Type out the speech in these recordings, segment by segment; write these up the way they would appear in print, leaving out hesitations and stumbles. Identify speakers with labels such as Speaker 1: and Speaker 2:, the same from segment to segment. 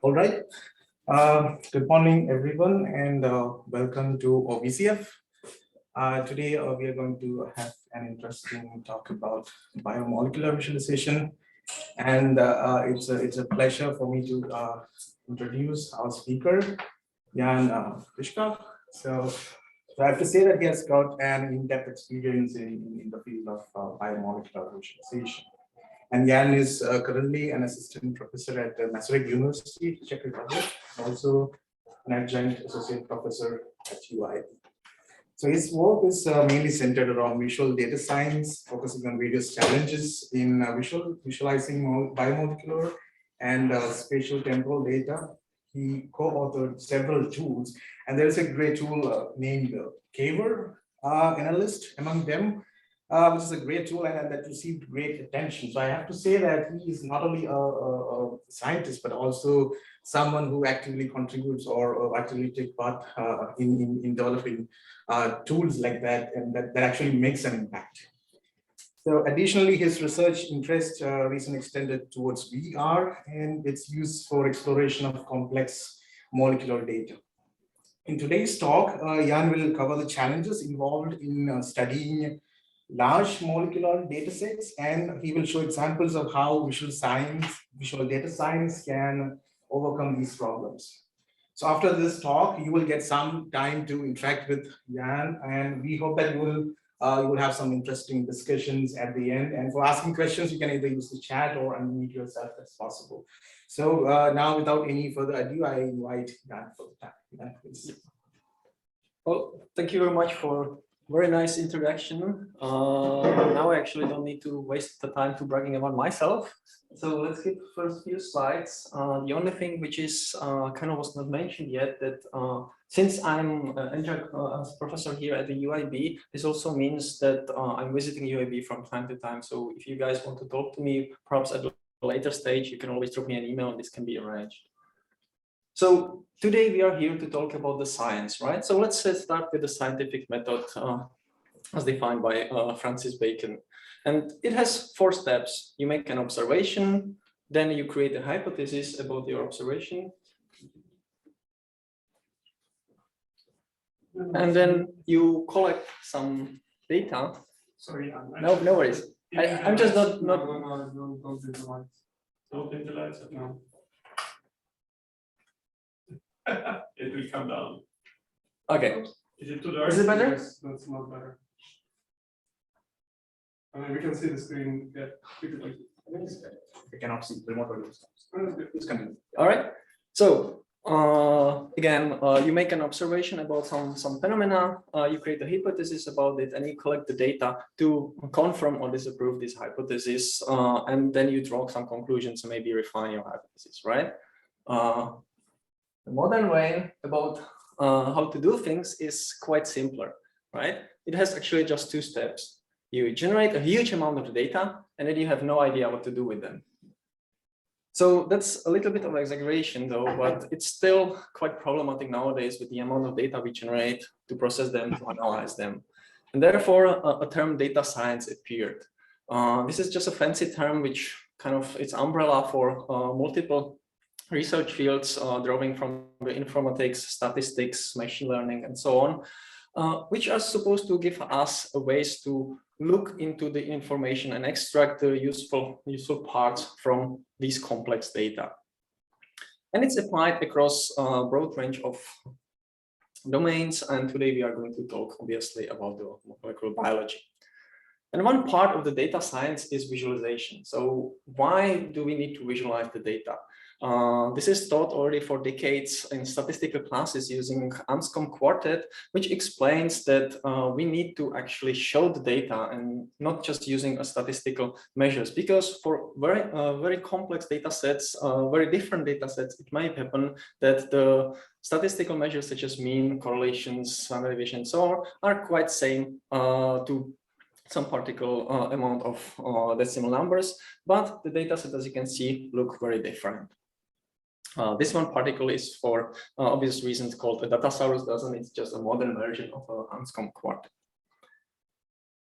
Speaker 1: All right. Good morning, everyone, and welcome to VCF. Today, we are going to have an interesting talk about biomolecular visualization, and it's a pleasure for me to introduce our speaker, Jan Byška. So I have to say that he has got an in-depth experience in the field of biomolecular visualization. And Jan is currently an assistant professor at Masaryk University, Czech Republic, also an adjunct associate professor at UIB. So his work is mainly centered around visual data science, focusing on various challenges in visualizing biomolecular and spatial-temporal data. He co-authored several tools, and there is a great tool named Caver Analyst among them, which is a great tool and that received great attention. So I have to say that he is not only a scientist, but also someone who actively contributes or actively take part in developing tools like that, and that actually makes an impact. So additionally, his research interest recently extended towards VR and its use for exploration of complex molecular data. In today's talk, Jan will cover the challenges involved in studying large molecular datasets, and he will show examples of how visual data science can overcome these problems. So after this talk, you will get some time to interact with Jan, and we hope that you will have some interesting discussions at the end. And for asking questions, you can either use the chat or unmute yourself as possible. So now, without any further ado, I invite Jan for the time. Jan, please.
Speaker 2: Well, thank you very much for very nice introduction. Now I actually don't need to waste the time to bragging about myself. So let's get the first few slides. The only thing which is kind of was not mentioned yet, that since I'm as professor here at the UIB, this also means that I'm visiting UIB from time to time. So if you guys want to talk to me, perhaps at a later stage, you can always drop me an email and this can be arranged. So today we are here to talk about the science, right? So let's start with the scientific method as defined by Francis Bacon. And it has 4 steps. You make an observation, then you create a hypothesis about your observation. And then you collect some data.
Speaker 3: Sorry,
Speaker 2: no worries. I'm just not.
Speaker 3: No, don't do the lights. Don't do the lights. No. It will come down.
Speaker 2: Okay.
Speaker 3: Is it too dark?
Speaker 2: Is it better?
Speaker 3: Yes, that's not better. I mean, we can see the screen. Yeah,
Speaker 1: We cannot see the remote audio. Please continue.
Speaker 2: All right. So again, you make an observation about some phenomena. You create a hypothesis about it, and you collect the data to confirm or disapprove this hypothesis, and then you draw some conclusions and maybe refine your hypothesis. Right. The modern way about how to do things is quite simpler, right? It has actually just 2 steps. You generate a huge amount of data, and then you have no idea what to do with them. So that's a little bit of exaggeration, though, but it's still quite problematic nowadays with the amount of data we generate to process them, to analyze them. And therefore, a term data science appeared. This is just a fancy term which kind of it's umbrella for multiple research fields drawing from the informatics, statistics, machine learning, and so on, which are supposed to give us ways to look into the information and extract the useful parts from these complex data. And it's applied across a broad range of domains. And today we are going to talk, obviously, about the molecular biology. And one part of the data science is visualization. So why do we need to visualize the data? This is taught already for decades in statistical classes using Anscombe quartet, which explains that we need to actually show the data and not just using a statistical measures, because for very complex data sets, very different data sets, it might happen that the statistical measures such as mean, correlations, standard deviation, and so on are quite same to some particular amount of decimal numbers, but the data set, as you can see, look very different. This one particle is for obvious reasons called a Datasaurus dozen. It's just a modern version of a Anscombe quartet.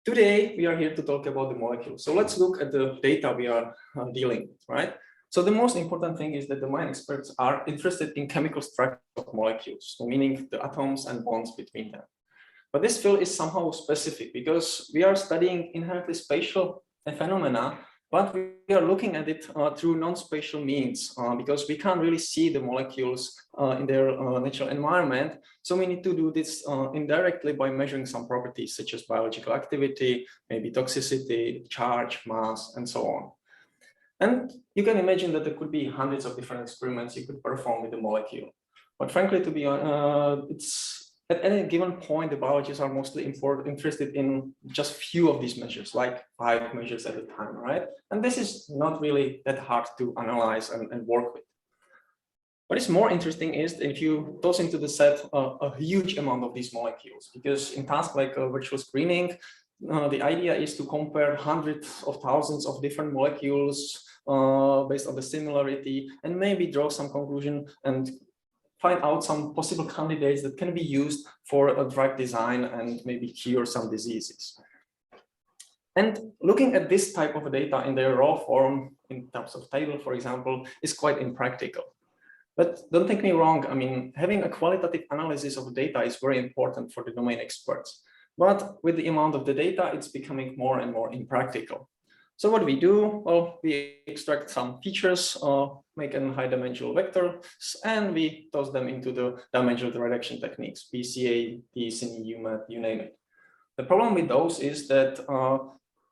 Speaker 2: Today, we are here to talk about the molecule. So let's look at the data we are dealing with, right? So the most important thing is that domain experts are interested in chemical structure of molecules, so meaning the atoms and bonds between them. But this field is somehow specific because we are studying inherently spatial phenomena, but we are looking at it through non-spatial means because we can't really see the molecules in their natural environment. So we need to do this indirectly by measuring some properties such as biological activity, maybe toxicity, charge, mass, and so on. And you can imagine that there could be hundreds of different experiments you could perform with the molecule. But frankly, to be honest, it's at any given point, the biologists are mostly interested in just few of these measures, like 5 measures at a time, right? And this is not really that hard to analyze and work with. What is more interesting is if you toss into the set a huge amount of these molecules, because in tasks like virtual screening, the idea is to compare hundreds of thousands of different molecules based on the similarity and maybe draw some conclusion and find out some possible candidates that can be used for a drug design and maybe cure some diseases. And looking at this type of data in their raw form, in terms of table, for example, is quite impractical. But don't take me wrong, I mean, having a qualitative analysis of data is very important for the domain experts. But with the amount of the data, it's becoming more and more impractical. So what we do, well, we extract some features, make a high dimensional vector, and we toss them into the dimensional reduction techniques, VCA, DSNE, UMAT, you name it. The problem with those is that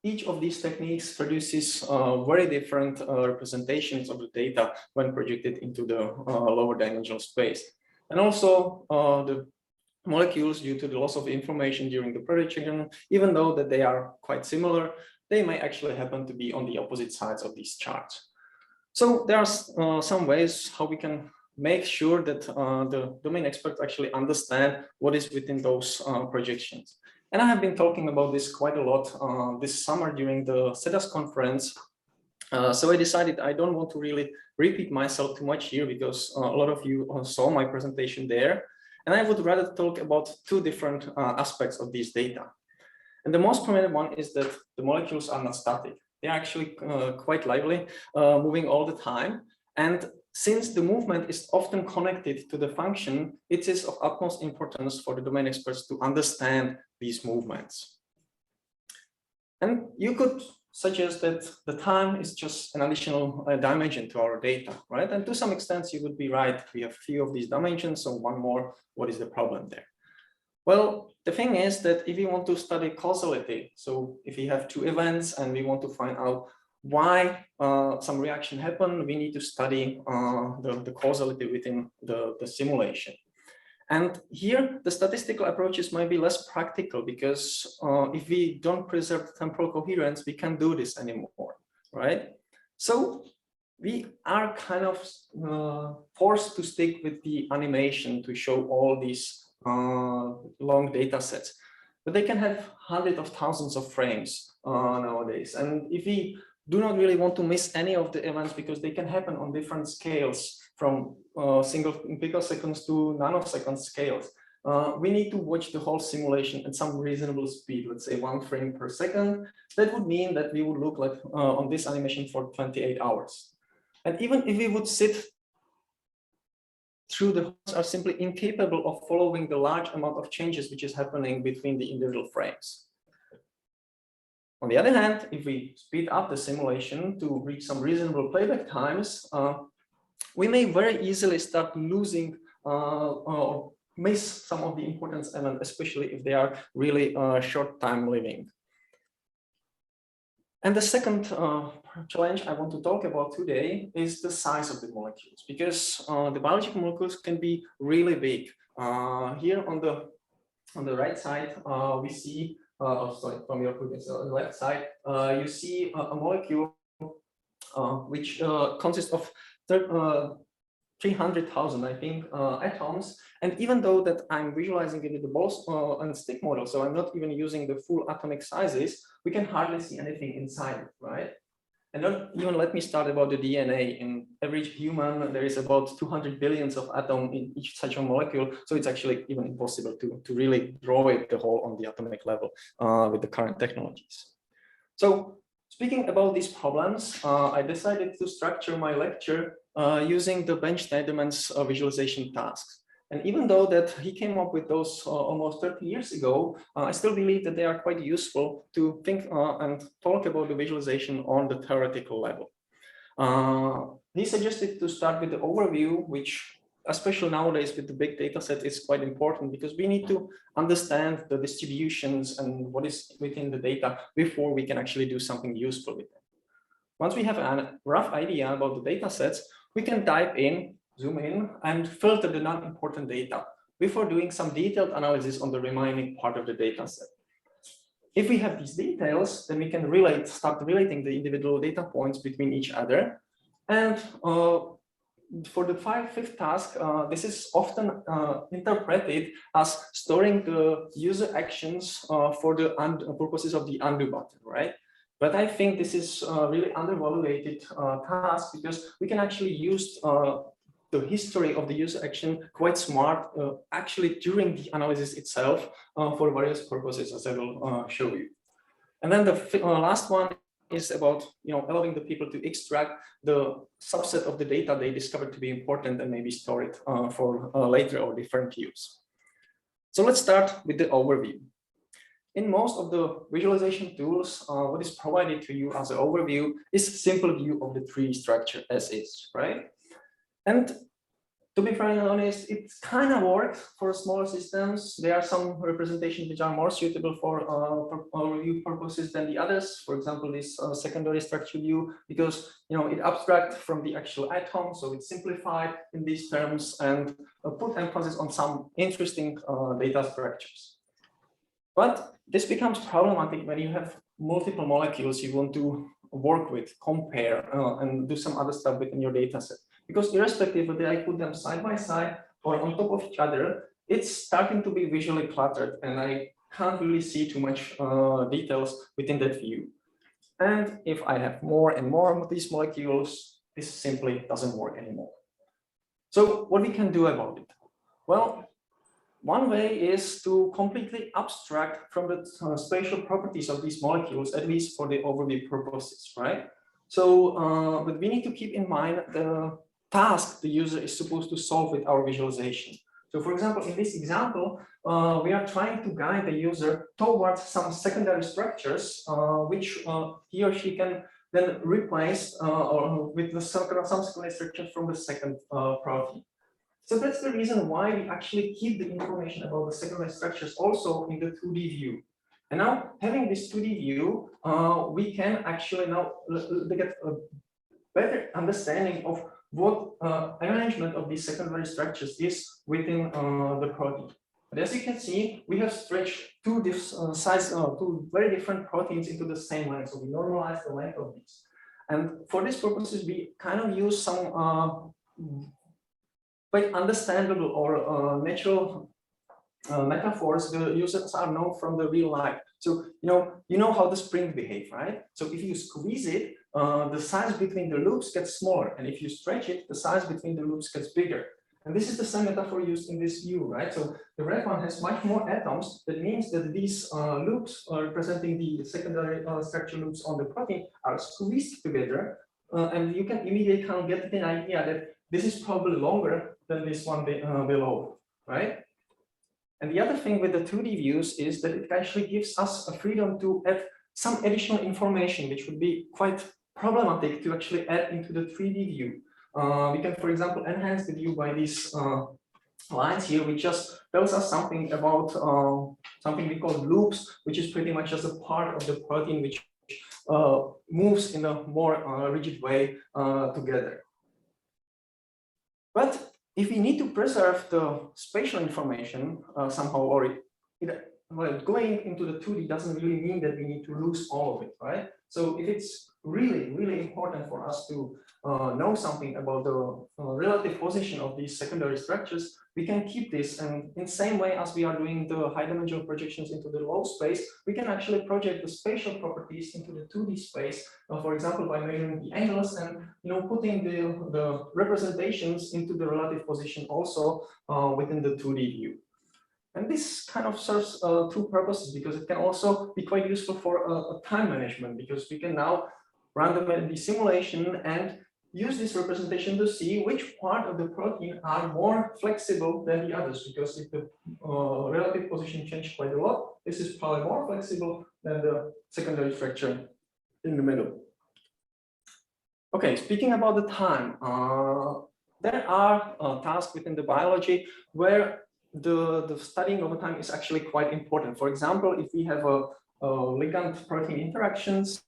Speaker 2: each of these techniques produces very different representations of the data when projected into the lower dimensional space. And also the molecules, due to the loss of information during the projection, even though that they are quite similar, they may actually happen to be on the opposite sides of these charts. So there are some ways how we can make sure that the domain experts actually understand what is within those projections. And I have been talking about this quite a lot this summer during the CEDAS conference. So I decided I don't want to really repeat myself too much here because a lot of you saw my presentation there. And I would rather talk about 2 different aspects of these data. And the most prominent one is that the molecules are not static. They're actually quite lively, moving all the time. And since the movement is often connected to the function, it is of utmost importance for the domain experts to understand these movements. And you could suggest that the time is just an additional dimension to our data, right? And to some extent, you would be right. We have few of these dimensions, so one more. What is the problem there? Well, the thing is that if you want to study causality, so if we have 2 events and we want to find out why some reaction happened, we need to study the causality within the simulation. And here, the statistical approaches might be less practical because if we don't preserve temporal coherence, we can't do this anymore, right? So we are kind of forced to stick with the animation to show all these long data sets, but they can have hundreds of thousands of frames nowadays. And if we do not really want to miss any of the events because they can happen on different scales from single picoseconds to nanosecond scales, we need to watch the whole simulation at some reasonable speed, let's say 1 frame per second. That would mean that we would look like on this animation for 28 hours. And even if we would sit through the hosts are simply incapable of following the large amount of changes which is happening between the individual frames. On the other hand, if we speed up the simulation to reach some reasonable playback times, we may very easily start losing or miss some of the important elements, especially if they are really short time living. And the second challenge I want to talk about today is the size of the molecules, because the biological molecules can be really big. Here on the right side, we see, from your previous on the left side, you see a molecule which consists of 300,000, I think, atoms. And even though that I'm visualizing it in the ball and stick model, so I'm not even using the full atomic sizes, we can hardly see anything inside it, right? And don't even let me start about the DNA. In every human, there is about 200 billions of atoms in each such a molecule. So it's actually even impossible to really draw it the whole on the atomic level with the current technologies. So Speaking about these problems, I decided to structure my lecture using the bench Schneiderman's visualization tasks. And even though that he came up with those almost 30 years ago, I still believe that they are quite useful to think and talk about the visualization on the theoretical level. He suggested to start with the overview, which especially nowadays with the big data set is quite important because we need to understand the distributions and what is within the data before we can actually do something useful with them. Once we have a rough idea about the data sets, we can dive in, zoom in, and filter the non-important data before doing some detailed analysis on the remaining part of the data set. If we have these details, then we can start relating the individual data points between each other. And for the fifth task, this is often interpreted as storing the user actions for the purposes of the undo button, right? But I think this is a really undervalued task because we can actually use the history of the user action quite smart actually during the analysis itself for various purposes, as I will show you. And then the last one is about allowing the people to extract the subset of the data they discovered to be important and maybe store it for later or different use. So let's start with the overview. In most of the visualization tools, what is provided to you as an overview is a simple view of the tree structure as is, right? And to be very honest, it kind of works for smaller systems. There are some representations which are more suitable for overview purposes than the others. For example, this secondary structure view, because it abstracts from the actual atom, so it's simplified in these terms and put emphasis on some interesting data structures. But this becomes problematic when you have multiple molecules you want to work with, compare, and do some other stuff within your data set. Because irrespective whether I put them side by side or on top of each other, it's starting to be visually cluttered, and I can't really see too much details within that view. And if I have more and more of these molecules, this simply doesn't work anymore. So what we can do about it? Well, one way is to completely abstract from the spatial properties of these molecules, at least for the overview purposes, right? So, but we need to keep in mind the task the user is supposed to solve with our visualization. So, for example, in this example, we are trying to guide the user towards some secondary structures, which he or she can then replace with the subsequent structures from the second protein. So that's the reason why we actually keep the information about the secondary structures also in the 2D view. And now, having this 2D view, we can actually now get a better understanding of what arrangement of these secondary structures is within the protein. But as you can see, we have stretched two very different proteins into the same length. So we normalize the length of these. And for these purposes, we kind of use some quite understandable or natural metaphors the users are known from the real life. So you know how the springs behave, right? So if you squeeze it, the size between the loops gets smaller, and if you stretch it, the size between the loops gets bigger. And this is the same metaphor used in this view, right? So the red one has much more atoms. That means that these loops representing the secondary structure loops on the protein are squeezed together, and you can immediately kind of get an idea that this is probably longer than this one below, right? And the other thing with the 2D views is that it actually gives us a freedom to add some additional information, which would be quite problematic to actually add into the 3D view. We can, for example, enhance the view by these lines here, which just tells us something about something we call loops, which is pretty much just a part of the protein which moves in a more rigid way together. But if we need to preserve the spatial information somehow, or going into the 2D doesn't really mean that we need to lose all of it, right? So if it's really, really important for us to know something about the relative position of these secondary structures, we can keep this, and in the same way as we are doing the high dimensional projections into the low space, we can actually project the spatial properties into the 2D space, for example, by measuring the angles and putting the representations into the relative position also within the 2D view. And this kind of serves two purposes, because it can also be quite useful for time management, because we can now run the simulation and use this representation to see which part of the protein are more flexible than the others, because if the relative position changed quite a lot, this is probably more flexible than the secondary structure in the middle. Okay, speaking about the time, there are tasks within the biology where the studying of the time is actually quite important. For example, if we have a ligand protein interactions,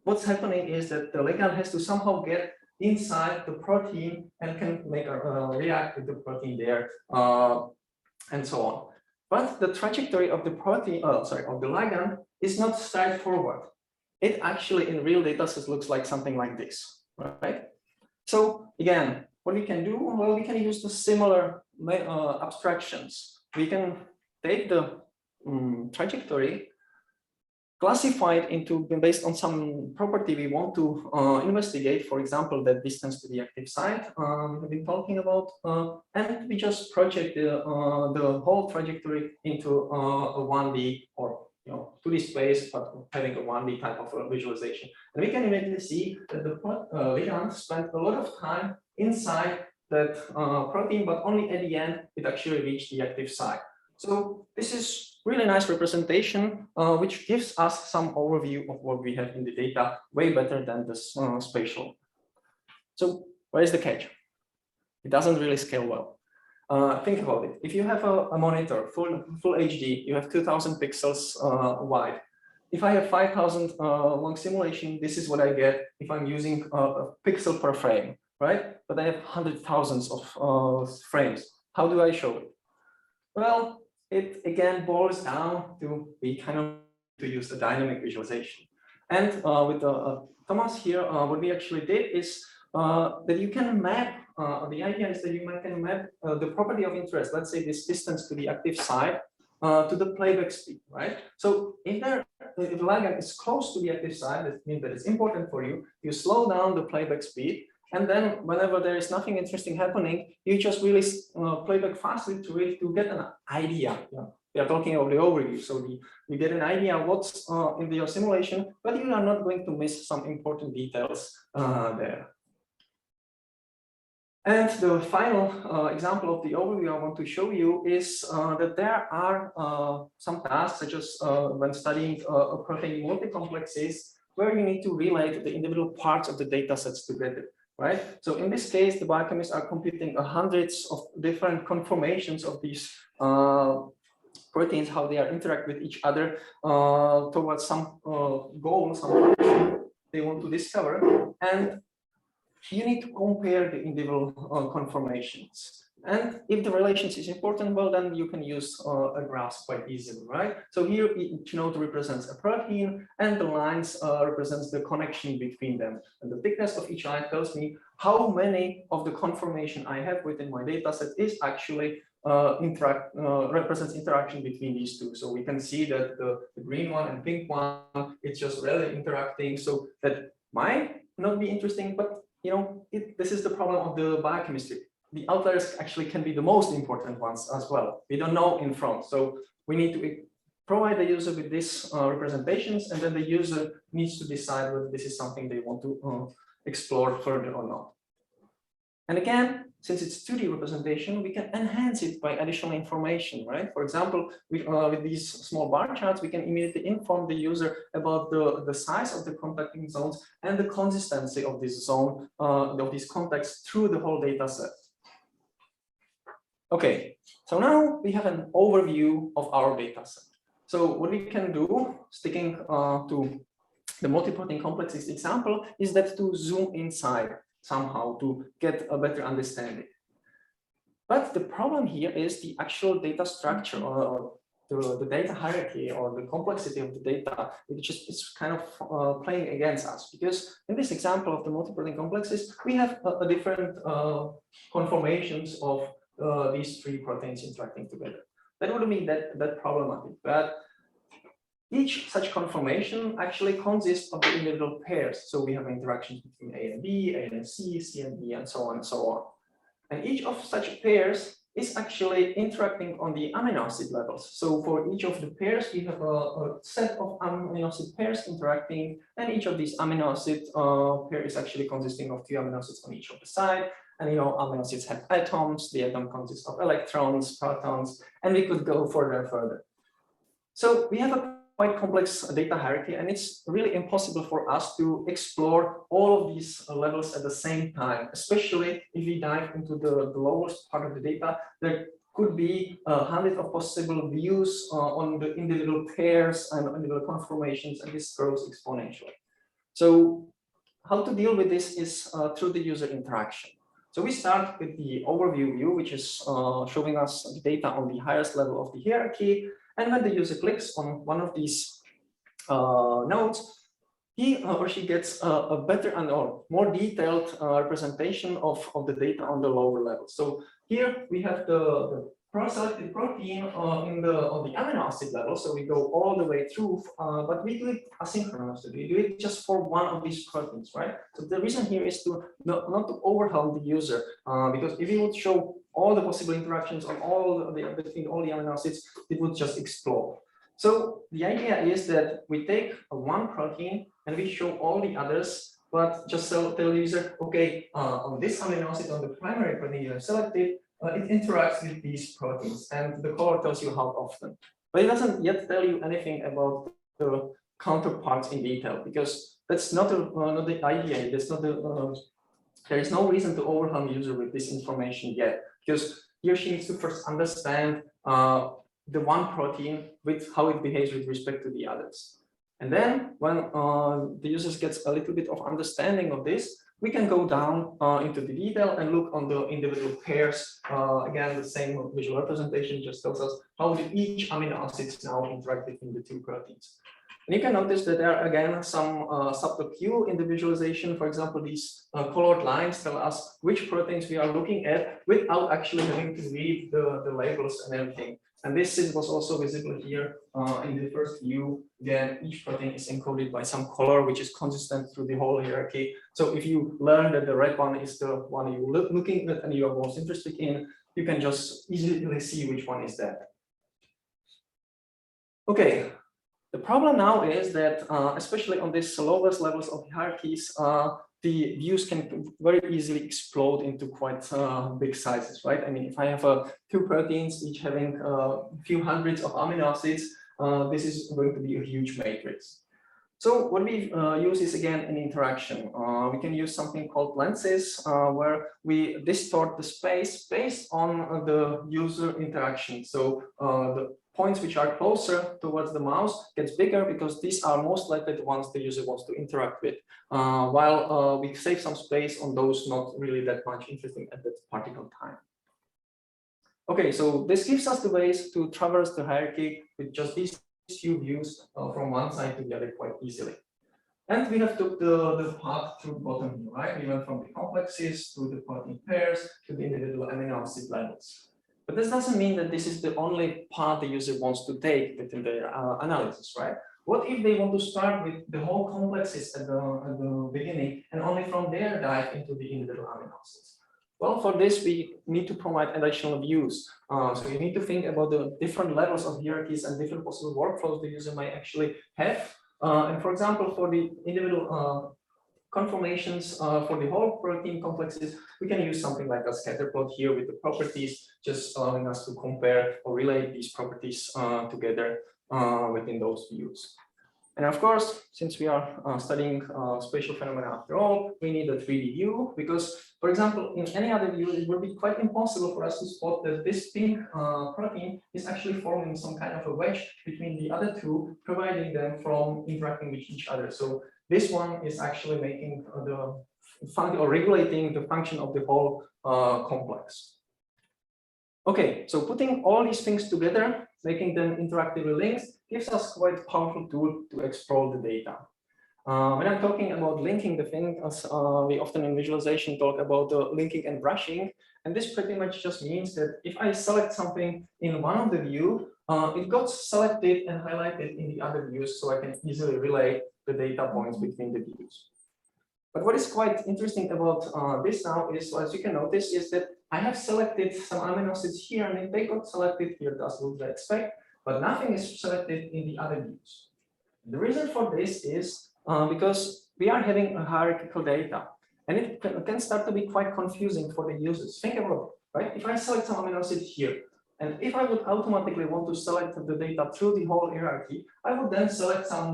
Speaker 2: what's happening is that the ligand has to somehow get inside the protein and can make a react with the protein there, and so on. But the trajectory of the protein, of the ligand, is not straightforward. It actually in real data sets looks like something like this, right? So again, what we can do, well, we can use the similar abstractions. We can take the trajectory, classify it into based on some property we want to investigate, for example, the distance to the active site we've been talking about, and we just project the whole trajectory into a 1D or 2D space, but having a 1D type of visualization. And we can immediately see that the ligand spent a lot of time inside that protein, but only at the end it actually reached the active site. So this is really nice representation, which gives us some overview of what we have in the data, way better than the spatial. So where is the catch? It doesn't really scale well. Think about it. If you have a monitor, full HD, you have 2000 pixels wide. If I have 5000 long simulation, this is what I get if I'm using a pixel per frame, right? But I have hundred thousands of frames. How do I show it? Well, it again boils down to to use the dynamic visualization. And with Thomas here, what we actually did is that you can map, the idea is that you can map the property of interest, let's say this distance to the active site, to the playback speed, right? So if the ligand is close to the active site, that means that it's important for you, you slow down the playback speed, and then whenever there is nothing interesting happening, you just really playback fastly to it to get an idea. We are talking about the overview, so you get an idea of what's in your simulation, but you are not going to miss some important details there. And the final example of the overview I want to show you is that there are some tasks, such as when studying protein multicomplexes, where you need to relate the individual parts of the data sets together, right? So in this case, the biochemists are computing hundreds of different conformations of these proteins, how they interact with each other towards some goal, some function they want to discover. And you need to compare the individual conformations. And if the relations is important, well, then you can use a graph quite easily, right? So here each node represents a protein, and the lines represents the connection between them. And the thickness of each line tells me how many of the conformation I have within my data set is actually represents interaction between these two. So we can see that the green one and pink one, it's just really interacting. So that might not be interesting, but this is the problem of the biochemistry. The outliers actually can be the most important ones as well. We don't know in front. So we need to provide the user with these representations, and then the user needs to decide whether this is something they want to explore further or not. And again, since it's 2D representation, we can enhance it by additional information, right? For example, with these small bar charts, we can immediately inform the user about the size of the contacting zones and the consistency of this zone, of these contacts through the whole data set. Okay, so now we have an overview of our data set. So what we can do, sticking to the multi-protein complexes example, is that to zoom inside somehow to get a better understanding. But the problem here is the actual data structure or the data hierarchy or the complexity of the data, which is kind of playing against us. Because in this example of the multi-protein complexes, we have a different conformations of these three proteins interacting together. That would mean that problematic, but each such conformation actually consists of the individual pairs. So we have interactions between A and B, A and C, C and D, and so on and so on. And each of such pairs is actually interacting on the amino acid levels. So for each of the pairs, we have a set of amino acid pairs interacting, and each of these amino acid pair is actually consisting of 2 amino acids on each of the side. And amino acids have atoms, the atom consists of electrons, protons, and we could go further and further. So we have a quite complex data hierarchy, and it's really impossible for us to explore all of these levels at the same time, especially if we dive into the lowest part of the data. There could be hundreds of possible views on the individual pairs and individual conformations, and this grows exponentially. So how to deal with this is through the user interaction. So we start with the overview view, which is showing us the data on the highest level of the hierarchy. And when the user clicks on one of these nodes, he or she gets a better and more detailed representation of the data on the lower level. So here we have the selected protein on the amino acid level. So we go all the way through, but we do it asynchronously. We do it just for one of these proteins, right? So the reason here is to not to overwhelm the user, because if we would show all the possible interactions on between all the amino acids, it would just explode. So the idea is that we take one protein and we show all the others, but just tell the user, okay, on this amino acid, on the primary protein you have selected, it interacts with these proteins, and the color tells you how often. But it doesn't yet tell you anything about the counterparts in detail, because that's not the idea. That's not there is no reason to overwhelm the user with this information yet, because he or she needs to first understand the one protein with how it behaves with respect to the others. And then when the user gets a little bit of understanding of this, we can go down into the detail and look on the individual pairs. Again, the same visual representation just tells us how each amino acids now interact between the 2 proteins. And you can notice that there are again some subtle cue in the visualization. For example, these colored lines tell us which proteins we are looking at without actually having to read the labels and everything. And this was also visible here in the first view. Again, each protein is encoded by some color, which is consistent through the whole hierarchy. So if you learn that the red one is the one you're looking at and you are most interested in, you can just easily see which one is that. Okay. The problem now is that, especially on these lowest levels of hierarchies, the views can very easily explode into quite big sizes, right? I mean, if I have 2 proteins, each having a few hundreds of amino acids, this is going to be a huge matrix. So what we use is again an interaction. We can use something called lenses, where we distort the space based on the user interaction. So the points which are closer towards the mouse gets bigger because these are most likely the ones the user wants to interact with, while we save some space on those not really that much interesting at that particular time. Okay, so this gives us the ways to traverse the hierarchy with just these few views from one side to the other quite easily. And we have took the path through bottom here, right? We went from the complexes to the protein pairs to the individual amino acid levels. But this doesn't mean that this is the only path the user wants to take within their analysis, right? What if they want to start with the whole complexes at the beginning and only from there dive into the individual amino acids? Well, for this, we need to provide additional views. So you need to think about the different levels of hierarchies and different possible workflows the user might actually have. And for example, for the individual conformations for the whole protein complexes, we can use something like a scatter plot here with the properties, just allowing us to compare or relate these properties together within those views. And of course, since we are studying spatial phenomena after all, we need a 3D view because, for example, in any other view, it would be quite impossible for us to spot that this pink protein is actually forming some kind of a wedge between the other 2, providing them from interacting with each other. So this one is actually making the function or regulating the function of the whole complex. Okay, so putting all these things together, making them interactively linked, gives us quite a powerful tool to explore the data. When I'm talking about linking the thing, we often in visualization talk about linking and brushing, and this pretty much just means that if I select something in one of the view, it got selected and highlighted in the other views, so I can easily relate the data points between the views. But what is quite interesting about this now is, as you can notice, is that I have selected some amino acids here, and if they got selected here, that's what I expect, but nothing is selected in the other views. The reason for this is because we are having a hierarchical data, and it can start to be quite confusing for the users. Think about it, right? If I select some amino acid here, and if I would automatically want to select the data through the whole hierarchy, I would then select some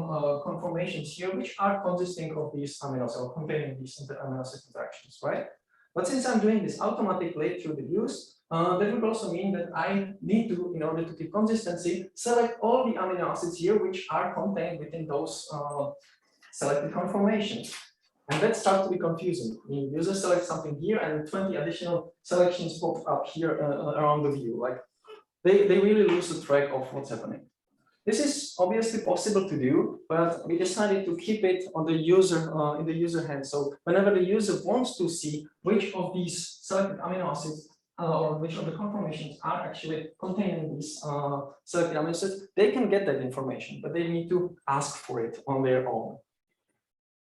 Speaker 2: conformations here, which are consisting of these amino acids or containing these amino acid interactions, right? But since I'm doing this automatically through the views, that would also mean that I need to, in order to keep consistency, select all the amino acids here, which are contained within those selected conformations. And that starts to be confusing. The user selects something here, and 20 additional selections pop up here around the view. Like they really lose the track of what's happening. This is obviously possible to do, but we decided to keep it on the user in the user hand. So whenever the user wants to see which of these selected amino acids or which of the conformations are actually containing these selected amino acids, they can get that information, but they need to ask for it on their own.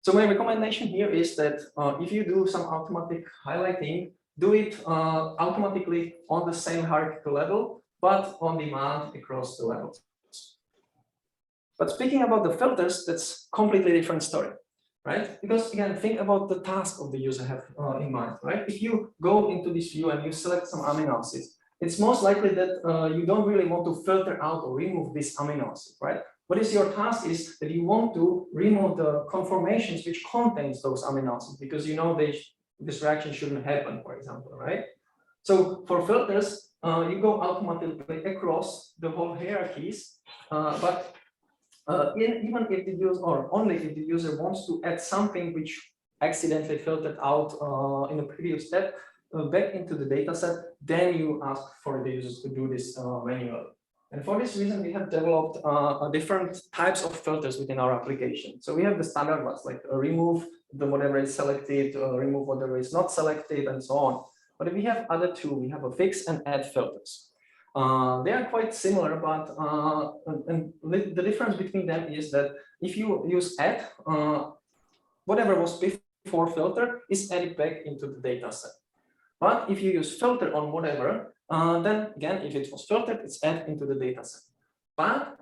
Speaker 2: So my recommendation here is that if you do some automatic highlighting, do it automatically on the same hierarchical level, but on demand across the levels. But speaking about the filters, that's completely different story, right? Because again, think about the task of the user have in mind, right? If you go into this view and you select some amino acids, it's most likely that you don't really want to filter out or remove this amino acid, right? What is your task is that you want to remove the conformations which contains those amino acids, because you know this reaction shouldn't happen, for example, right? So for filters, you go automatically across the whole hierarchies, but even if the user, or only if the user wants to add something which accidentally filtered out in the previous step back into the dataset, then you ask for the users to do this manually. And for this reason, we have developed different types of filters within our application. So we have the standard ones like remove the whatever is selected, remove whatever is not selected, and so on. But we have other two. We have a fix and add filters. They are quite similar, but and the difference between them is that if you use add, whatever was before filter is added back into the data set. But if you use filter on whatever, then again, if it was filtered, it's added into the data set. But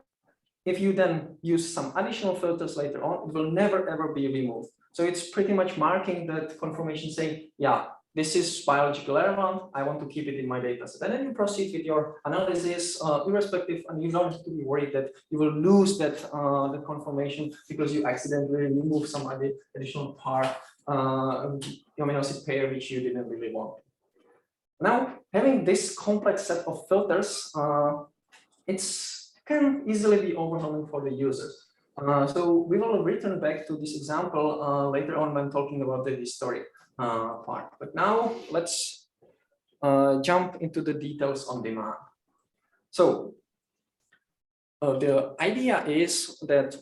Speaker 2: if you then use some additional filters later on, it will never ever be removed. So it's pretty much marking that conformation saying, yeah, this is biologically relevant, I want to keep it in my data set. And then you proceed with your analysis irrespective, and you don't have to be worried that you will lose that the conformation because you accidentally remove some additional part, amino acid pair, which you didn't really want. Now, having this complex set of filters, it can easily be overwhelming for the users. So we will return back to this example later on when talking about the history part. But now let's jump into the details on demand. So the idea is that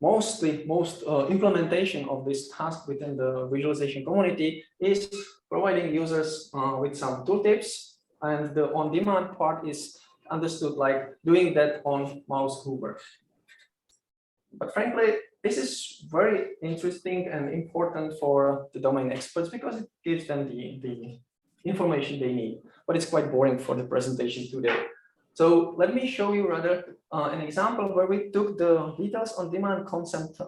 Speaker 2: most implementation of this task within the visualization community is providing users with some tooltips, and the on-demand part is understood like doing that on mouse hover. But frankly, this is very interesting and important for the domain experts because it gives them the information they need, but it's quite boring for the presentation today. So let me show you rather an example where we took the details on demand concept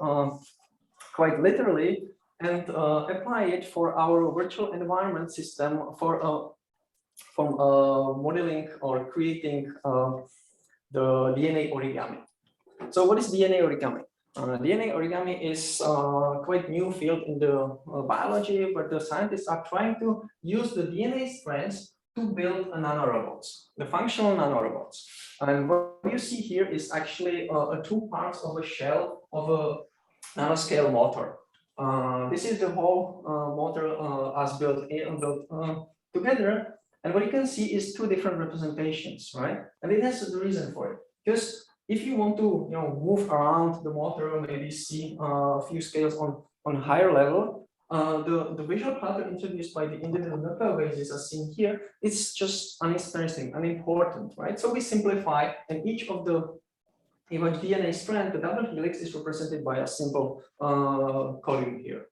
Speaker 2: quite literally and apply it for our virtual environment system for modeling or creating the DNA origami. So what is DNA origami? DNA origami is quite new field in the biology, but the scientists are trying to use the DNA strands to build nanorobots, the functional nanorobots. And what you see here is actually two parts of a shell of a nanoscale motor. This is the whole motor as built together. And what you can see is two different representations, right? And it has a reason for it. Because if you want to, move around the motor, maybe see a few scales on higher level, the visual pattern introduced by the individual nuclear bases as seen here, it's just uninteresting, unimportant, right? So we simplify, and each of the DNA strand, the double helix, is represented by a simple column here.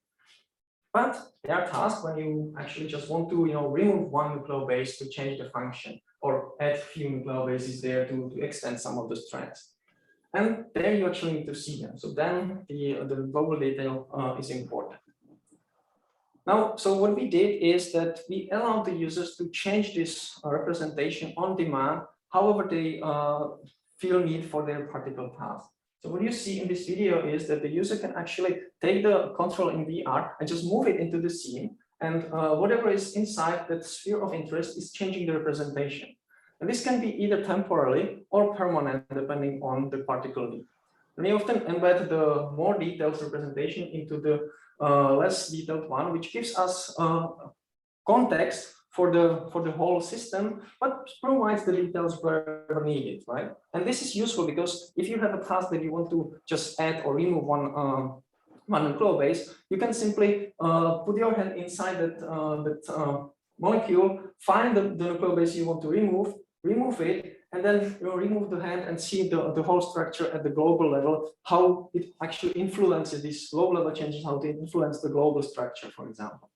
Speaker 2: But there are tasks when you actually just want to, remove one nucleobase to change the function, or add few nucleobases there to extend some of the strands. And there you actually need to see them. So then the global detail is important. Now, so what we did is that we allowed the users to change this representation on demand, however they feel need for their particular task. So what you see in this video is that the user can actually take the control in VR and just move it into the scene. And whatever is inside that sphere of interest is changing the representation. And this can be either temporarily or permanent, depending on the particular need. And we often embed the more detailed representation into the less detailed one, which gives us context for the whole system, but provides the details wherever needed, right? And this is useful because if you have a task that you want to just add or remove one nucleobase, you can simply put your hand inside that molecule, find the nucleobase you want to remove it, and then remove the hand and see the whole structure at the global level, how it actually influences these low level changes, how they influence the global structure, for example.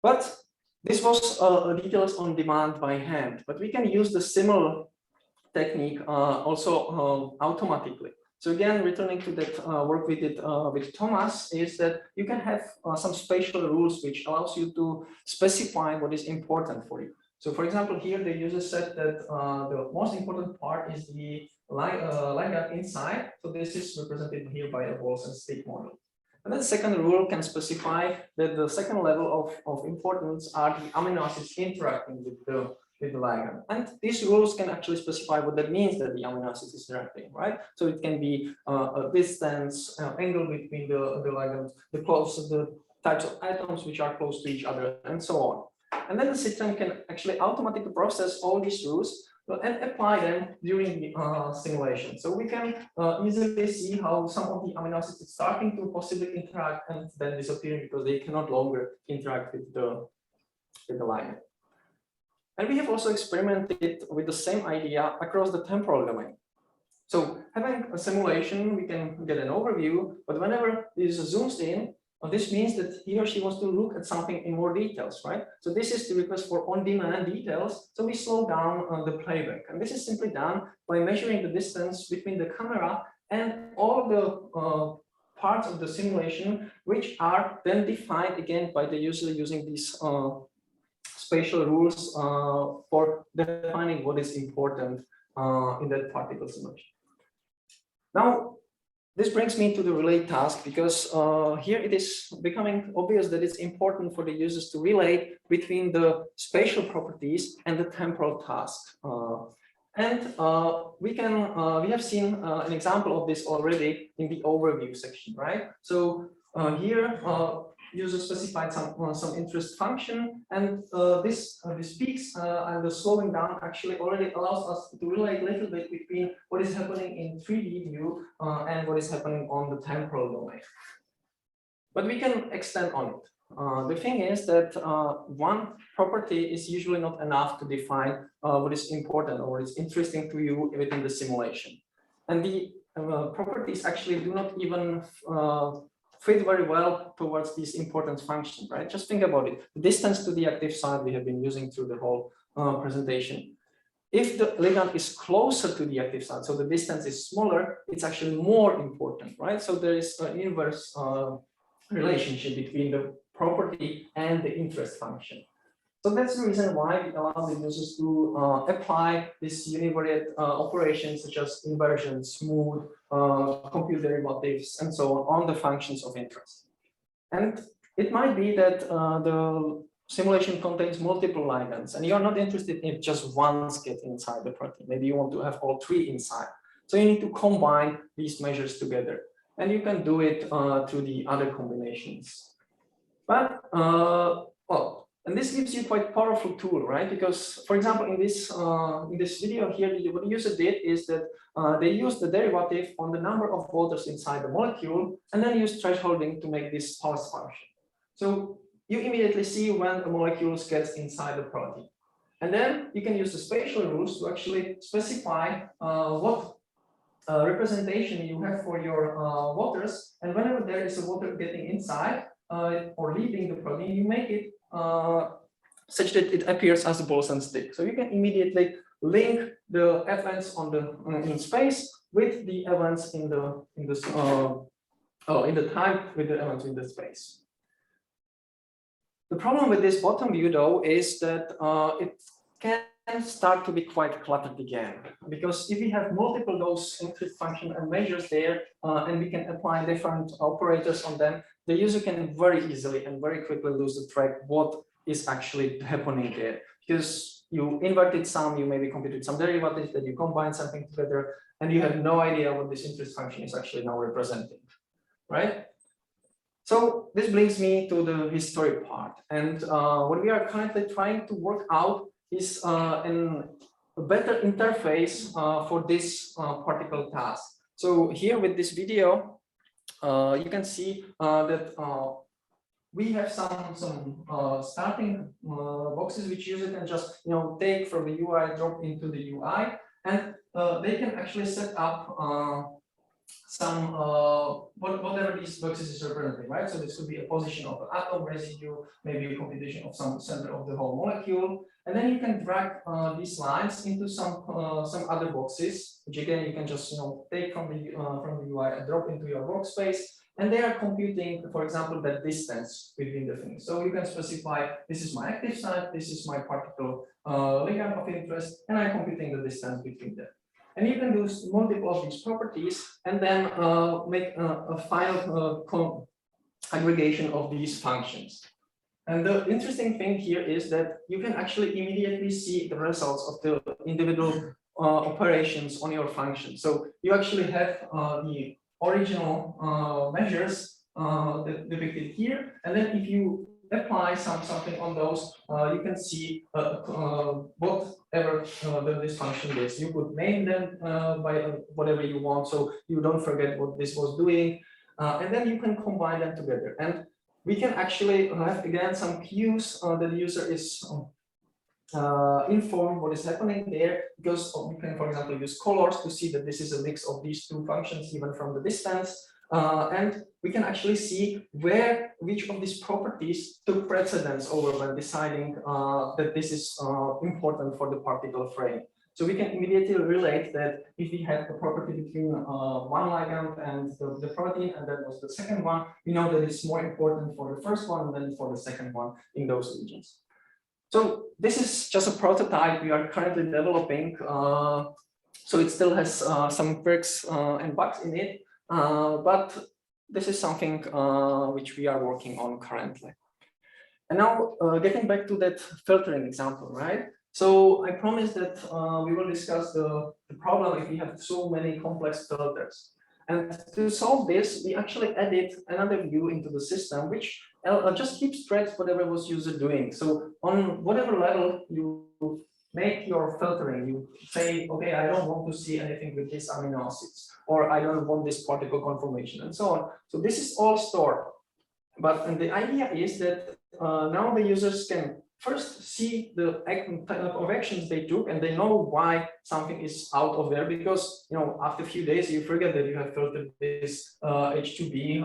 Speaker 2: But this was details on demand by hand, but we can use the similar technique also automatically. So again, returning to that work we did with Thomas, is that you can have some spatial rules which allows you to specify what is important for you. So for example, here the user said that the most important part is the ligand inside. So this is represented here by a balls and stick model. And then the second rule can specify that the second level of importance are the amino acids interacting with the ligand. And these rules can actually specify what that means that the amino acids is interacting, right? So it can be a distance, angle between the ligands, the types of atoms which are close to each other, and so on. And then the system can actually automatically process all these rules and apply them during the simulation. So we can easily see how some of the amino acids are starting to possibly interact and then disappearing because they cannot longer interact with the ligand. And we have also experimented with the same idea across the temporal domain. So having a simulation, we can get an overview, but whenever this zooms in, this means that he or she wants to look at something in more details, right? So this is the request for on-demand details. So we slow down the playback. And this is simply done by measuring the distance between the camera and all the parts of the simulation, which are then defined again by the user using these spatial rules for defining what is important in that particular simulation. Now, this brings me to the relate task because here it is becoming obvious that it's important for the users to relate between the spatial properties and the temporal task. We have seen an example of this already in the overview section, right? So here user specified some interest function, and this peaks and the slowing down actually already allows us to relate a little bit between what is happening in 3D view and what is happening on the temporal domain. But we can extend on it. The thing is that one property is usually not enough to define what is important or what is interesting to you within the simulation. And the properties actually do not even fit very well towards these important functions, right? Just think about it. The distance to the active site we have been using through the whole presentation. If the ligand is closer to the active site, so the distance is smaller, it's actually more important, right? So there is an inverse relationship between the property and the interest function. So that's the reason why we allow the users to apply this univariate operations such as inversion, smooth, compute derivatives, and so on the functions of interest. And it might be that the simulation contains multiple ligands, and you're not interested in just one get inside the protein. Maybe you want to have all three inside. So you need to combine these measures together. And you can do it through the other combinations. But, and this gives you quite powerful tool, right? Because, for example, in this video here, what the user did is that they used the derivative on the number of voters inside the molecule, and then used thresholding to make this pulse function. So you immediately see when a molecule gets inside the protein. And then you can use the spatial rules to actually specify what representation you have for your waters, and whenever there is a water getting inside or leaving the protein, you make it such that it appears as a balls and stick. So you can immediately link the events on the in space with the events in the time with the events in the space. The problem with this bottom view, though, is that it can start to be quite cluttered again, because if we have multiple those interest function and measures there, and we can apply different operators on them, the user can very easily and very quickly lose the track what is actually happening there, because you inverted some, you maybe computed some derivatives, that you combine something together, and you have no idea what this interest function is actually now representing, right? So this brings me to the history part, and what we are currently trying to work out is a better interface for this particular task. So here with this video, you can see that we have some starting boxes which user can just take from the UI, drop into the UI, and they can actually set up some whatever these boxes is representing, right? So this could be a position of an atom residue, maybe a computation of some center of the whole molecule, and then you can drag these lines into some other boxes, which again you can just take from the UI and drop into your workspace, and they are computing, for example, that distance between the things. So you can specify this is my active site, this is my particle ligand of interest, and I'm computing the distance between them. And you can do multiple of these properties and then make a final aggregation of these functions. And the interesting thing here is that you can actually immediately see the results of the individual operations on your function. So you actually have the original measures depicted here, and then if you apply something on those, you can see whatever this function is. You could name them by whatever you want, so you don't forget what this was doing, and then you can combine them together. And we can actually have again some cues that the user is informed what is happening there, because you can, for example, use colors to see that this is a mix of these two functions even from the distance. And we can actually see which of these properties took precedence over when deciding that this is important for the particle frame. So we can immediately relate that if we had a property between one ligand and the protein, and that was the second one, we know that it's more important for the first one than for the second one in those regions. So this is just a prototype we are currently developing. So it still has some quirks and bugs in it. But this is something which we are working on currently. And now getting back to that filtering example, right? So I promised that we will discuss the problem if we have so many complex filters. And to solve this, we actually added another view into the system, which just keeps track whatever was user doing. So on whatever level you make your filtering, you say, okay, I don't want to see anything with these amino acids, or I don't want this particle conformation, and so on. So this is all stored. But the idea is that now the users can first see the type of actions they took, and they know why something is out of there, because after a few days you forget that you have filtered this H2B,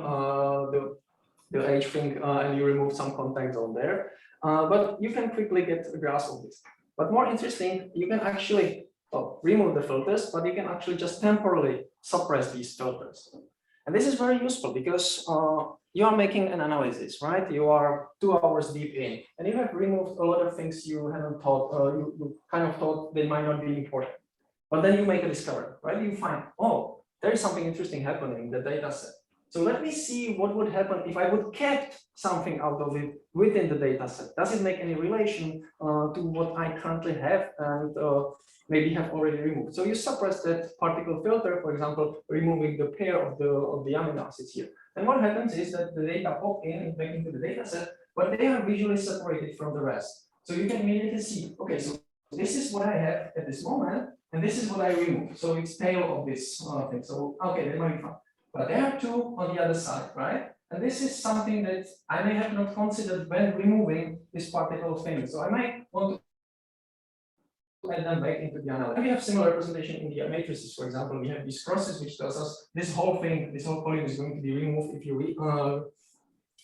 Speaker 2: the H thing, and you remove some contacts on there. But you can quickly get a grasp of this. But more interesting, you can actually remove the filters, but you can actually just temporarily suppress these filters. And this is very useful because you are making an analysis, right? You are 2 hours deep in, and you have removed a lot of things you hadn't thought, you kind of thought they might not be important. But then you make a discovery, right? You find, oh, there is something interesting happening in the data set. So let me see what would happen if I would kept something out of it within the data set. Does it make any relation to what I currently have and maybe have already removed? So you suppress that particle filter, for example, removing the pair of the amino acids here. And what happens is that the data pop in back into the data set, but they are visually separated from the rest. So you can immediately see, okay, so this is what I have at this moment, and this is what I remove. So it's tail of this thing. So okay, that might be fine. But there are two on the other side, right? And this is something that I may have not considered when removing this particle thing. So I might want to add them back into the analysis. We have similar representation in the matrices. For example, we have these crosses, which tells us this whole thing, this whole column is going to be removed if you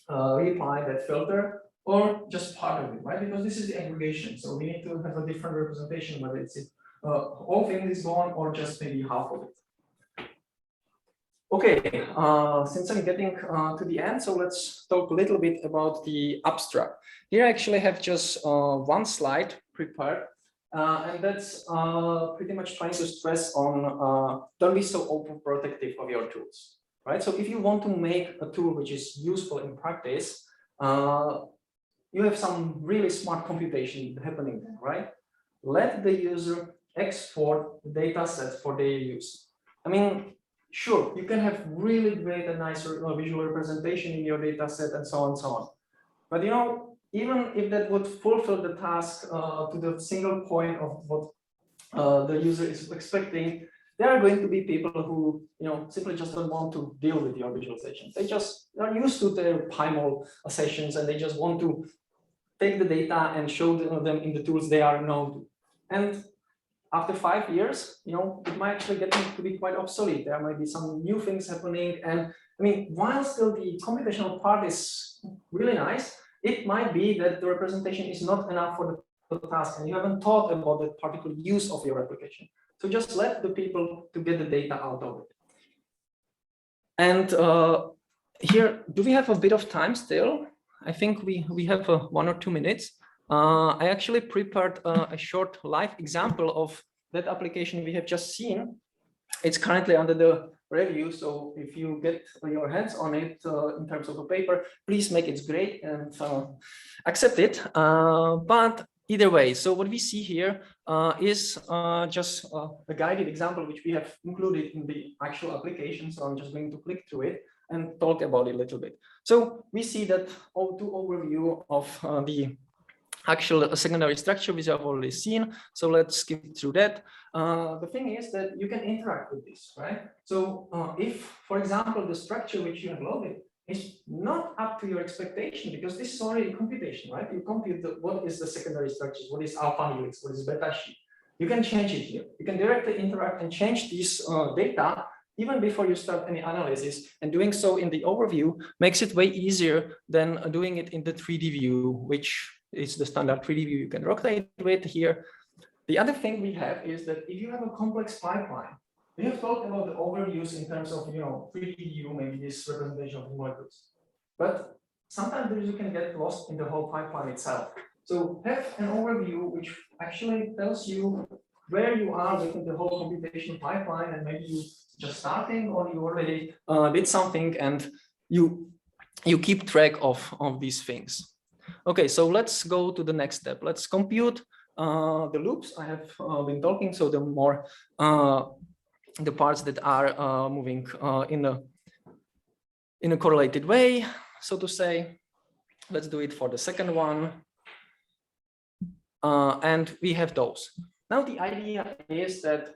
Speaker 2: reapply that filter, or just part of it, right? Because this is the aggregation, so we need to have a different representation, whether it's whole thing is gone or just maybe half of it. Okay, since I'm getting to the end, so let's talk a little bit about the abstract. Here I actually have just one slide prepared, and that's pretty much trying to stress on don't be so overprotective of your tools, right? So if you want to make a tool which is useful in practice, you have some really smart computation happening there, right? Let the user export the data set for their use. I mean, sure, you can have really great and nice visual representation in your data set and so on and so on. But you know, even if that would fulfill the task to the single point of what the user is expecting, there are going to be people who, you know, simply just don't want to deal with your visualization. They are used to their PyMol sessions, and they just want to take the data and show them in the tools they are known to. And after 5 years, you know, it might actually get to be quite obsolete. There might be some new things happening. And I mean, while still the computational part is really nice, it might be that the representation is not enough for the task, and you haven't thought about the particular use of your application. So just let the people to get the data out of it. And here, do we have a bit of time still? I think we have 1 or 2 minutes. I actually prepared a short live example of that application we have just seen. It's currently under the review, so if you get your hands on it in terms of a paper, please make it great and accept it. But either way, so what we see here is just a guided example which we have included in the actual application. So I'm just going to click through it and talk about it a little bit. So we see that overview of the actual secondary structure which I've already seen. So let's skip through that. The thing is that you can interact with this, right? So if, for example, the structure which you have loaded is not up to your expectation, because this is already computation, right? You compute what is the secondary structures, what is alpha helix, what is beta sheet. You can change it here. You can directly interact and change this data even before you start any analysis, and doing so in the overview makes it way easier than doing it in the 3D view, which is the standard 3D view you can rotate with here. The other thing we have is that if you have a complex pipeline, we have talked about the overviews in terms of, you know, 3D view, maybe this representation of molecules, but sometimes you can get lost in the whole pipeline itself. So have an overview which actually tells you where you are within the whole computation pipeline, and maybe you just starting, or you already did something, and you keep track of these things. Okay, so let's go to the next step. Let's compute the loops I have been talking. So the more the parts that are moving in a correlated way, so to say. Let's do it for the second one, and we have those. Now the idea is that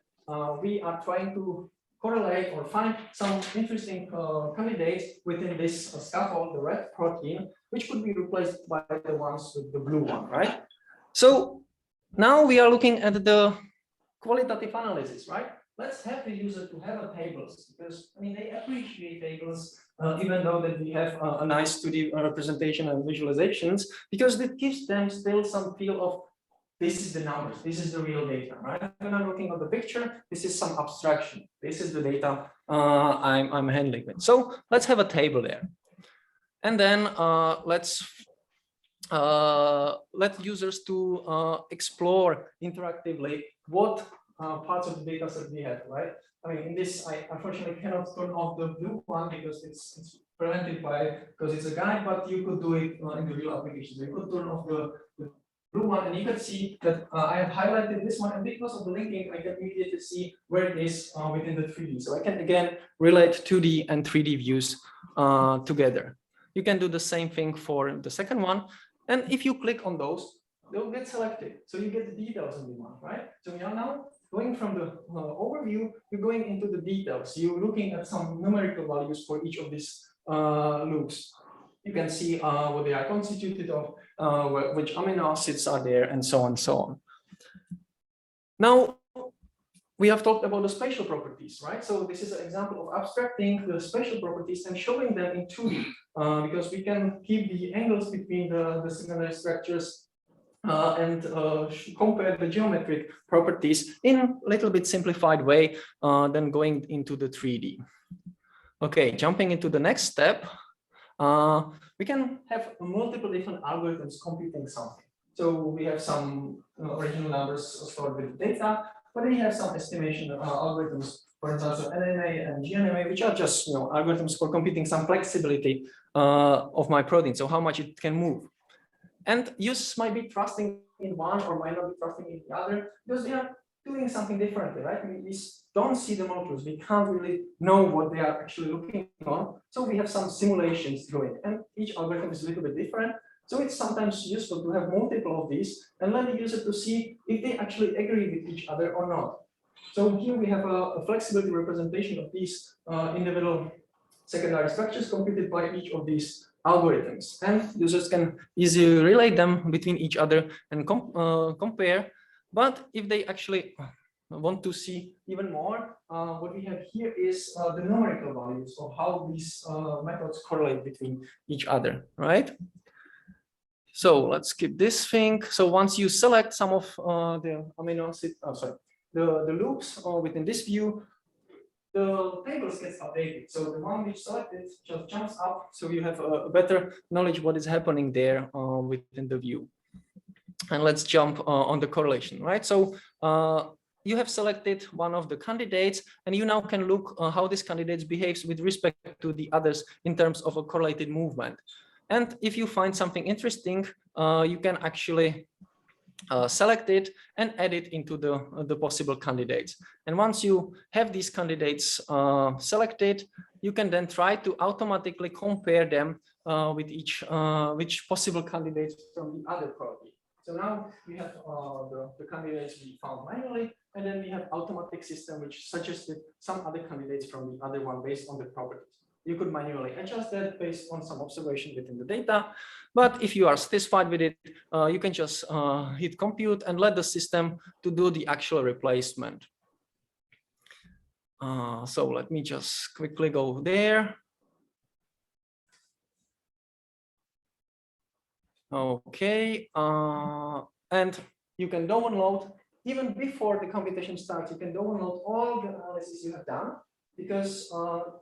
Speaker 2: we are trying to correlate or find some interesting candidates within this scaffold, the red protein, which could be replaced by the ones with the blue one, right? So now we are looking at the qualitative analysis, right? Let's have the user to have tables, because I mean they appreciate tables, even though that we have a nice 2D representation and visualizations, because it gives them still some feel of this is the numbers, this is the real data, right? When I'm looking at the picture, this is some abstraction. This is the data I'm handling with. So let's have a table there. And then let's let users to explore interactively what parts of the data set we have, right? I mean, in this, I unfortunately cannot turn off the blue one because it's prevented by, because it's a guide, but you could do it in the real application. So you could turn off the blue one, and you can see that I have highlighted this one, and because of the linking, I can immediately see where it is within the 3D. So I can again relate 2D and 3D views together. You can do the same thing for the second one, and if you click on those, they'll get selected. So you get the details in the one, right? So we are now going from the overview, you're going into the details. You're looking at some numerical values for each of these loops. You can see what they are constituted of, which amino acids are there, and so on and so on. Now, we have talked about the spatial properties, right? So this is an example of abstracting the spatial properties and showing them in 2D, because we can keep the angles between the secondary structures and compare the geometric properties in a little bit simplified way than going into the 3D. Okay, jumping into the next step, we can have multiple different algorithms computing something. So we have some original numbers stored with data, but we have some estimation algorithms, for instance, NNA and GNMA, which are just algorithms for computing some flexibility of my protein, so how much it can move. And users might be trusting in one or might not be trusting in the other because they are doing something differently, right? We don't see the molecules. We can't really know what they are actually looking on. So we have some simulations going, and each algorithm is a little bit different. So it's sometimes useful to have multiple of these and let the user to see if they actually agree with each other or not. So here we have a flexibility representation of these individual secondary structures computed by each of these algorithms, and users can easily relate them between each other and compare. But if they actually want to see even more, what we have here is the numerical values of how these methods correlate between each other, right? So let's skip this thing. So once you select some of the amino acid, the loops within this view, the tables gets updated. So the one which selected just jumps up. So you have a better knowledge what is happening there within the view. And let's jump on the correlation, right? So you have selected one of the candidates, and you now can look how this candidate behaves with respect to the others in terms of a correlated movement. And if you find something interesting, you can actually select it and add it into the possible candidates. And once you have these candidates selected, you can then try to automatically compare them with which possible candidates from the other protein. So now we have the candidates we found manually, and then we have automatic system which suggested some other candidates from the other one based on the properties. You could manually adjust that based on some observation within the data. But if you are satisfied with it, you can just hit compute and let the system to do the actual replacement. So let me just quickly go there. Okay, and you can download, even before the computation starts, you can download all the analysis you have done, because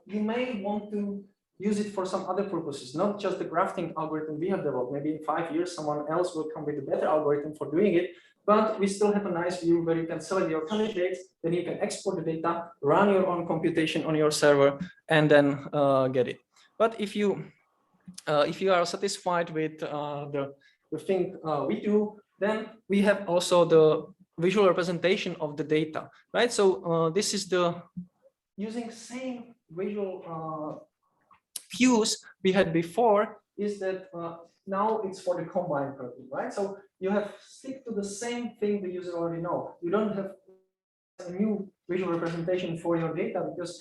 Speaker 2: you may want to use it for some other purposes, not just the grafting algorithm we have developed. Maybe in 5 years, someone else will come with a better algorithm for doing it, but we still have a nice view where you can select your candidates, then you can export the data, run your own computation on your server, and then get it. But if you are satisfied with the thing we do, then we have also the visual representation of the data, right? So this is the using same visual views we had before, is that now it's for the combined protein, right? So you have stick to the same thing the user already know. You don't have a new visual representation for your data, because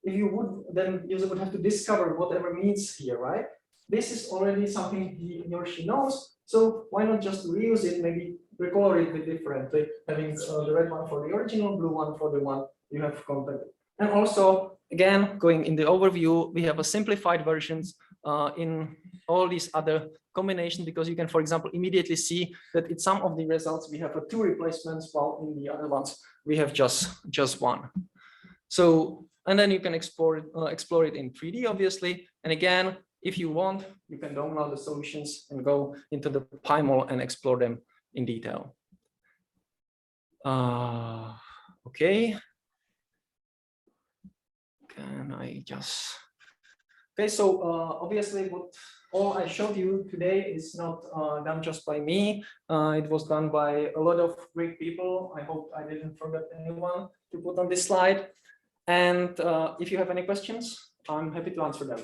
Speaker 2: if you would, then user would have to discover whatever means here, right? This is already something he or she knows, so why not just reuse it, maybe recolor it with differently, having the red one for the original, blue one for the one you have contacted. And also, again, going in the overview, we have a simplified versions in all these other combinations, because you can, for example, immediately see that in some of the results we have 2 replacements, while in the other ones we have just 1. So, and then you can explore it in 3D, obviously. And again, if you want, you can download the solutions and go into the PyMol and explore them in detail. Okay. Can I just... Okay, so obviously what all I showed you today is not done just by me. It was done by a lot of great people. I hope I didn't forget anyone to put on this slide. And if you have any questions, I'm happy to answer them.